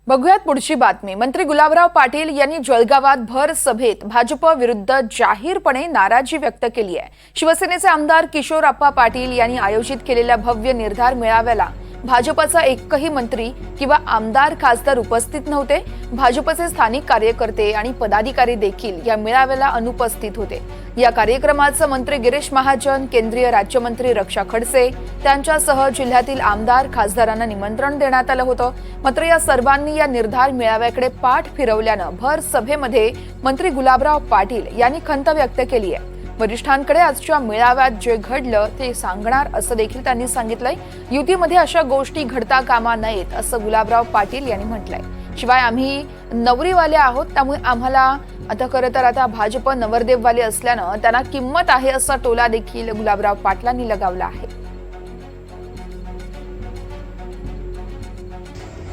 बघूयात पुढची बातमी। मंत्री गुलाबराव पाटील यांनी जळगावात भर सभेत भाजप विरुद्ध जाहीरपणे नाराजी व्यक्त केली आहे। शिवसेनेचे आमदार किशोरप्पा पाटील यांनी आयोजित केलेल्या भव्य निर्धार मेळाव्याला भाजपचा एकही मंत्री किंवा आमदार खासदार उपस्थित नव्हते। भाजपचे स्थानिक कार्यकर्ते आणि पदाधिकारी देखील या मेळाव्याला अनुपस्थित होते। या कार्यक्रमाचं मंत्री गिरीश महाजन, केंद्रीय राज्यमंत्री रक्षा खडसे त्यांच्यासह जिल्ह्यातील आमदार खासदारांना निमंत्रण देण्यात आलं होतं। मात्र या सर्वांनी या निर्धार मेळाव्याकडे पाठ फिरवल्यानं भर सभेमध्ये मंत्री गुलाबराव पाटील यांनी खंत व्यक्त केली आहे। वरिष्ठांकडे आजच्या मेळाव्यात जे घडलं ते सांगणार असं देखील त्यांनी सांगितलंय। युतीमध्ये अशा गोष्टी घडता कामा नयेत असं गुलाबराव पाटील यांनी म्हटलंय। शिवाय आम्ही नवरीवाले आहोत, त्यामुळे आम्हाला आता भाजप नवरदेववाले असल्यानं त्यांना किंमत आहे असा टोला देखील गुलाबराव पाटलांनी लगावला आहे।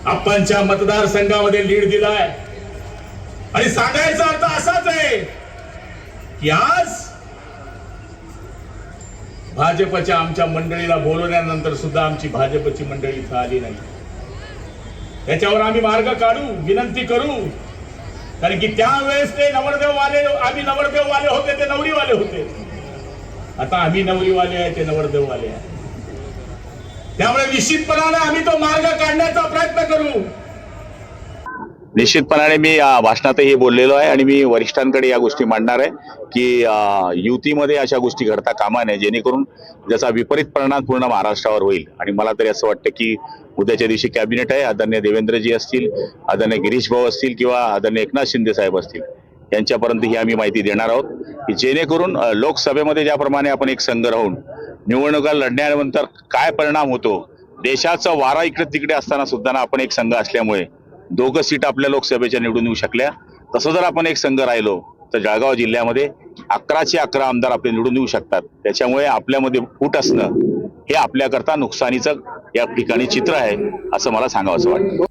आपणच्या मतदारसंघामध्ये लीड दिलाय आणि सांगायचा अर्थ असाच आहे की आज भाजपच्या आमच्या मंडळीला बोलवल्यानंतर सुद्धा आमची भाजपची मंडळी इथं आली नाही। याच्यावर आम्ही मार्ग काढू, विनंती करू, कारण की त्यावेळेस ते नवरदेववाले, आम्ही नवरदेववाले होते, ते नवरीवाले होते। आता आम्ही नवरीवाले आहे, ते नवरदेववाले आहे। त्यामुळे निश्चितपणाने आम्ही तो मार्ग काढण्याचा प्रयत्न करू। निश्चितपणाने मी भाषणातही बोललेलो आहे आणि मी वरिष्ठांकडे या गोष्टी मांडणार आहे की युतीमध्ये अशा गोष्टी घडता कामा नये, जेणेकरून ज्याचा विपरीत परिणाम पूर्ण महाराष्ट्रावर होईल। आणि मला तरी असं वाटतं की उद्याच्या दिवशी कॅबिनेट आहे, आदरणीय देवेंद्रजी असतील, आदरणीय गिरीश भाऊ असतील किंवा आदरणीय एकनाथ शिंदे साहेब असतील, यांच्यापर्यंत ही आम्ही माहिती देणार आहोत की जेणेकरून लोकसभेमध्ये ज्याप्रमाणे आपण एक संघ राहून निवडणुका लढण्यानंतर काय परिणाम होतो, देशाचा वारा इकडे तिकडे असताना सुद्धा आपण एक संघ असल्यामुळे 2 सीट आपल्या लोकसभेच्या निवडून येऊ शकल्या। तसं जर आपण एक संघ राहिलो तर जळगाव जिल्ह्यामध्ये 11चे 11 आमदार आपले निवडून येऊ शकतात। त्याच्यामुळे आपल्यामध्ये फूट असणं हे आपल्याकरता नुकसानीचं या ठिकाणी चित्र आहे असं मला सांगावंसं वाटतं।